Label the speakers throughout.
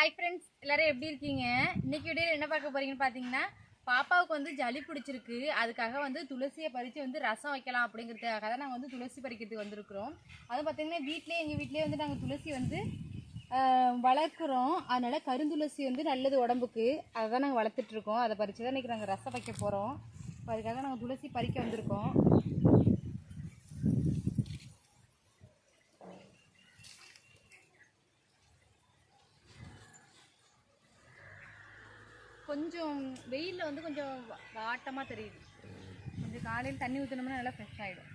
Speaker 1: Hi friends, எல்லாரும் எப்படி இருக்கீங்க? இன்னைக்கு வீடியோவில் என்ன பார்க்க போறீங்கன்னு பார்த்தீங்கன்னா, பாப்பாவுக்கு வந்து ஜளி பிடிச்சிருக்கு. அதுக்காக வந்து துளசியை பறித்து வந்து ரசம் வைக்கலாம் அப்படிங்கிறதுக்காக தான் நாங்கள் வந்து துளசி பறிக்கிறதுக்கு வந்திருக்கிறோம். அது பார்த்தீங்கன்னா எங்கள் வீட்டிலே வந்து நாங்கள் துளசி வந்து வளர்க்குறோம். அதனால் கருந்துளசி வந்து நல்லது உடம்புக்கு. அதை தான் நாங்கள் வளர்த்துட்ருக்கோம். அதை பறித்து தான் இன்றைக்கி நாங்கள் ரசம் வைக்க போகிறோம். அதுக்காக நாங்கள் துளசி பறிக்க வந்திருக்கோம். கொஞ்சம் வெயிலில் வந்து கொஞ்சம் வாட்டமாக தெரியுது. கொஞ்சம் காலையில் தண்ணி ஊற்றினோம்னா நல்லா ஃப்ரெஷ் ஆகிடும்.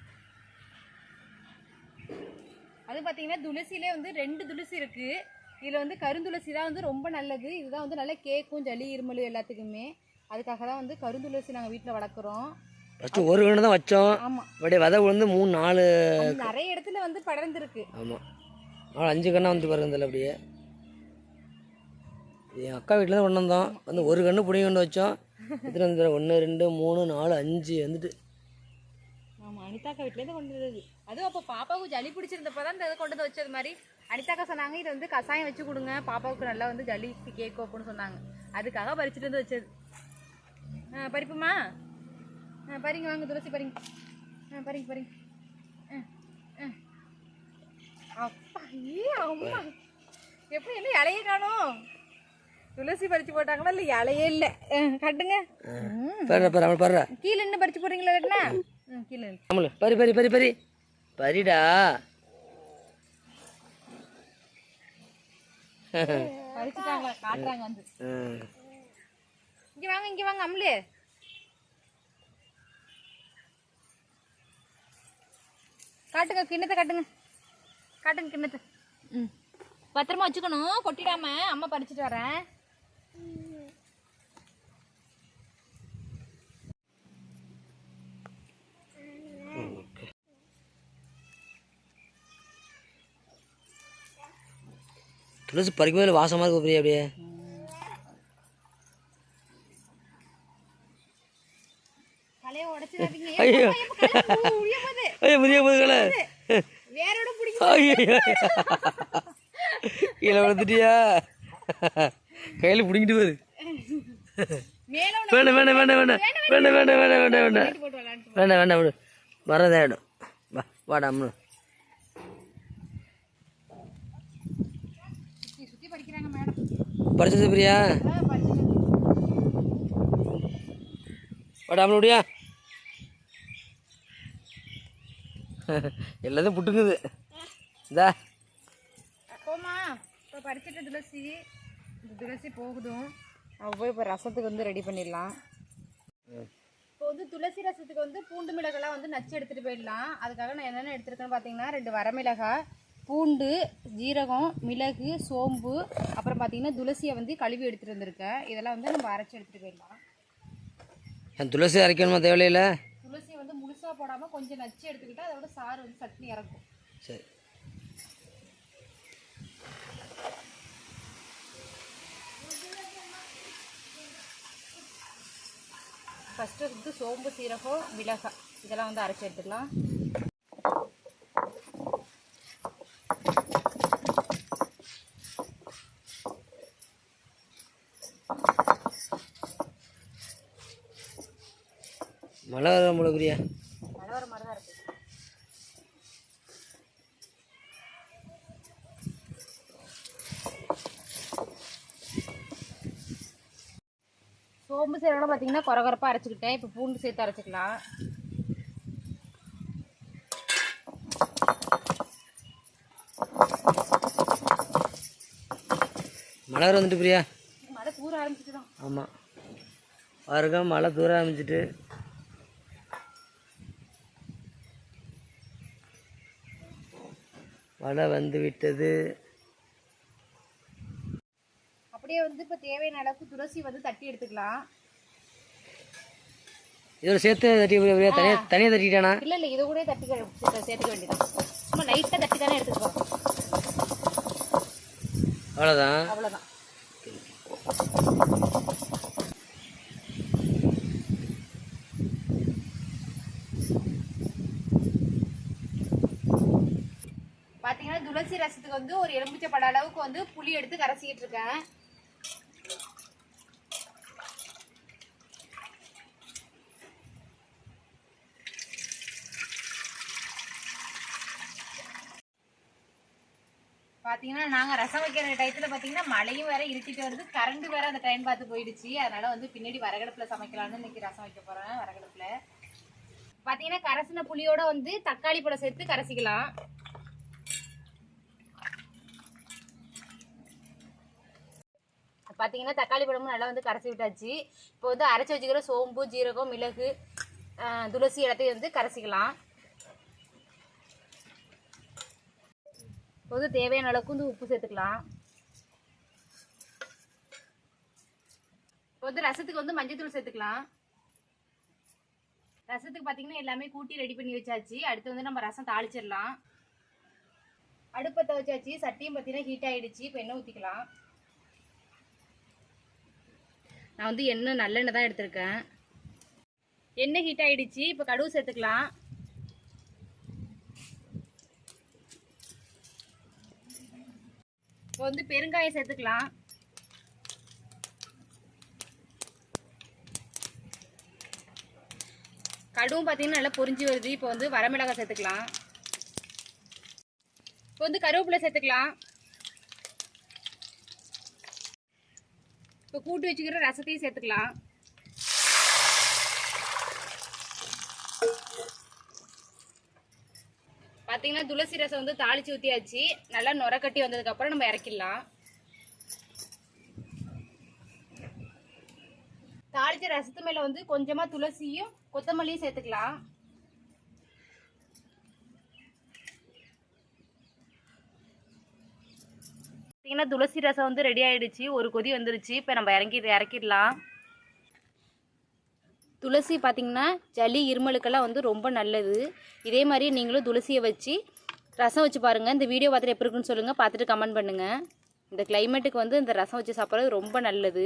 Speaker 1: அது பார்த்தீங்கன்னா துளசியிலே வந்து 2 துளசி இருக்குது. இதில் வந்து கருந்துளசி தான் வந்து ரொம்ப நல்லது. இதுதான் வந்து நல்லா கேட்கும் ஜலி இருமல் எல்லாத்துக்குமே. அதுக்காக தான் வந்து கருந்துளசி நாங்கள் வீட்டில் வளர்க்குறோம்.
Speaker 2: ஃபஸ்ட்டு ஒரு கன்று தான் வச்சோம்.
Speaker 1: ஆமாம்,
Speaker 2: அப்படியே விதை விழுந்து 3-4
Speaker 1: நிறைய இடத்துல வந்து படர்ந்துருக்கு.
Speaker 2: ஆமாம், 4-5 கண்ணா வந்து பறந்ததில்ல. அப்படியே என் அக்கா வீட்டில் தான் கொண்டு வந்தோம். வந்து ஒரு கன்று பிடிங்கி கொண்டு வச்சோம். எத்தனை வந்து 1 2 3 4 5 வந்துட்டு.
Speaker 1: ஆமாம், அனிதாக்கா வீட்டிலேருந்து கொண்டு வந்தது. அதுவும் அப்போ பாப்பாவுக்கு ஜலி பிடிச்சிருந்தப்போ தான் இந்த இதை கொண்டு வந்து வச்சது மாதிரி. அனிதாக்கா சொன்னாங்க, இதை வந்து கஷாயம் வச்சு கொடுங்க, பாப்பாவுக்கு நல்லா வந்து ஜலிக்கு கேட்கும் அப்படின்னு சொன்னாங்க. அதுக்காக பறிச்சுட்டு வந்து வச்சது. பறிப்புமா? பறிங்க, வாங்க துளசி பறிங்க. பறிங்க பறிங்க. அப்பா அம்மா, எப்படி என்ன இலையே காணும்? துளசி பறிச்சு போட்டாங்களா? இல்லை இலையே இல்லை. கட்டுங்க. கீழே என்ன பறிச்சு போடுறீங்களா? இல்லைன்னா கீழே
Speaker 2: பறி பறி பறி பறி பறிடா.
Speaker 1: பறிச்சுட்டாங்களா? காட்டுறாங்க வந்து. இங்கே வாங்க, இங்கே வாங்க அம்லே. காட்டுங்க கிண்ணத்தை, காட்டுங்க காட்டுங்க கிண்ணத்தை. பத்திரமா வச்சுக்கணும், கொட்டிடாம. அம்மா பறிச்சுட்டு வரேன்.
Speaker 2: துளசி பறிக்கும் போது வாசமாக இருக்கும். பிரியா அப்படியே
Speaker 1: கலையை உடைச்சிடாதீங்க.
Speaker 2: ஐயோ முதிய போதுகளை
Speaker 1: வேரோட பிடிக்கும்.
Speaker 2: கீழே விழுந்துட்டியா? கையில் பிடிங்கிட்டு போகுது. வேண்டாம் வேண்டாம் வேண்டாம் வேண்டாம் வேண்டாம் வேண்டாம் வேண்டாம் வேண்டாம் வேண்டாம் வேண்டாம் வேண்டாம் விடு, வரதாயிடும். வா வாடா அம்மனு.
Speaker 1: சுற்றி பறிக்கிறாங்க மேடம்.
Speaker 2: பறிச்சது பிரியா? வாடா அம்மனு விடியா. எல்லாத்தையும் புட்டுங்குது. இதா
Speaker 1: போமா, இப்போ பறிச்சிட்ட துளசி. இந்த துளசி போகுதும். அவள் போய் இப்போ ரசத்துக்கு வந்து ரெடி பண்ணிடலாம். இப்போ வந்து துளசி ரசத்துக்கு வந்து பூண்டு மிளகாலாம் வந்து நச்சு எடுத்துகிட்டு போயிடலாம். அதுக்காக நான் என்னென்ன எடுத்துருக்கேன்னு பார்த்தீங்கன்னா, 2 வரமிளகாய், பூண்டு, ஜீரகம், மிளகு, சோம்பு, அப்புறம் பார்த்தீங்கன்னா துளசியை வந்து கழுவி எடுத்துகிட்டு வந்திருக்கேன். இதெல்லாம் வந்து நம்ம அரைச்சி எடுத்துகிட்டு போயிடலாம்.
Speaker 2: என் துளசி அரைக்கணுமா? தேவையில்லை.
Speaker 1: துளசியை வந்து முழுசாக போடாமல் கொஞ்சம் நச்சு எடுத்துக்கிட்டால் அதோட சாறு வந்து சட்னி இறக்கும்.
Speaker 2: சரி.
Speaker 1: ஃபஸ்ட்டு வந்து சோம்பு, சீரகம், மிளகாய் இதெல்லாம் வந்து அரைச்சி எடுத்துக்கலாம்.
Speaker 2: மழை வர முழுகிறியா?
Speaker 1: மழை வர மாதிரி தான் இருக்குது. சோம்பு சீரகம் பார்த்தீங்கன்னா கொரகொரப்பாக அரைச்சிக்கிட்டேன். இப்போ பூண்டு சேர்த்து அரைச்சிக்கலாம்.
Speaker 2: மழை வர வந்துட்டு பிரியா?
Speaker 1: மழை தூர ஆரம்பிச்சுட்டு தான்.
Speaker 2: ஆமாம், பாருங்க மழை தூர ஆரம்பிச்சிட்டு. மழை வந்து விட்டது.
Speaker 1: அப்படியே வந்து இப்போ தேவையான அளவுக்கு துளசி வந்து தட்டி எடுத்துக்கலாம்.
Speaker 2: இதோட சேர்த்து தட்டி தனியாக தனியாக தட்டிட்டானா?
Speaker 1: இல்லை இல்லை, இதை கூட தட்டி சேர்த்துக்க வேண்டியதான். சும்மா லைட்டாக தட்டி தானே எடுத்துக்கலாம்.
Speaker 2: அவ்வளோதான்,
Speaker 1: அவ்வளோதான். பார்த்தீங்கன்னா துளசி ரசத்துக்கு வந்து ஒரு எலுமிச்சை பட அளவுக்கு வந்து புளி எடுத்து கரைச்சிக்கிட்டு இருக்கேன். பார்த்தீங்கன்னா நாங்கள் ரசம் வைக்கிற டயத்தில் பார்த்தீங்கன்னா மழையும் வேற இருட்டிட்டு வருது, கரண்ட் வேற அந்த டைம் பார்த்து போயிடுச்சு. அதனால வந்து பின்னாடி வரகடுப்பில் சமைக்கலாம்னு இன்னைக்கு ரசம் வைக்க போகிறேன். வரகடுப்பில் பார்த்தீங்கன்னா கரைசின புளியோட வந்து தக்காளி பழம் சேர்த்து கரைச்சிக்கலாம். பார்த்தீங்கன்னா தக்காளி பழமும் நல்லா வந்து கரைச்சி விட்டாச்சு. இப்போ வந்து அரைச்சி வச்சுக்கிற சோம்பு, ஜீரகம், மிளகு, துளசி எல்லாத்தையும் வந்து கரைச்சிக்கலாம். இப்போ வந்து தேவையான அளவுக்கு வந்து உப்பு சேர்த்துக்கலாம். இப்போ வந்து ரசத்துக்கு வந்து மஞ்சள் சேர்த்துக்கலாம். ரசத்துக்கு பார்த்தீங்கன்னா எல்லாமே கூட்டி ரெடி பண்ணி வச்சாச்சு. அடுத்து வந்து நம்ம ரசம் தாளிச்சிடலாம். அடுப்பத்தை வச்சாச்சு. சட்டியும் பார்த்தீங்கன்னா ஹீட் ஆகிடுச்சு. இப்போ எண்ணெய் ஊற்றிக்கலாம். நான் வந்து எண்ணெய் நல்லெண்ணெய் தான் எடுத்திருக்கேன். எண்ணெய் ஹீட் ஆகிடுச்சு. இப்போ கடுகு சேர்த்துக்கலாம். இப்போ வந்து பெருங்காயம் சேர்த்துக்கலாம். கடுகும் பார்த்தீங்கன்னா நல்லா பொரிஞ்சு வருது. இப்போ வந்து வரமிளகாய் சேர்த்துக்கலாம். இப்போ வந்து கருவேப்பிலை சேர்த்துக்கலாம். இப்போ கூட்டி வச்சுக்கிற ரசத்தையும் சேர்த்துக்கலாம். பார்த்தீங்கன்னா துளசி ரசம் வந்து தாளிச்சு ஊற்றியாச்சு. நல்லா நுர கட்டி வந்ததுக்கப்புறம் நம்ம இறக்கிடலாம். தாளிச்ச ரசத்து மேலே வந்து கொஞ்சமாக துளசியும் கொத்தமல்லியும் சேர்த்துக்கலாம். பார்த்தீங்கன்னா துளசி ரசம் வந்து ரெடி ஆகிடுச்சு. ஒரு கொதி வந்துருச்சு. இப்போ நம்ம இறக்கிடலாம். துளசி பார்த்திங்கன்னா சளி இருமலுக்கெல்லாம் வந்து ரொம்ப நல்லது. இதே மாதிரி நீங்களும் துளசியை வச்சு ரசம் வச்சு பாருங்கள். இந்த வீடியோ பார்த்துட்டு எப்படி இருக்குன்னு சொல்லுங்கள். பார்த்துட்டு கமெண்ட் பண்ணுங்கள். இந்த கிளைமேட்டுக்கு வந்து இந்த ரசம் வச்சு சாப்பிட்றது ரொம்ப நல்லது.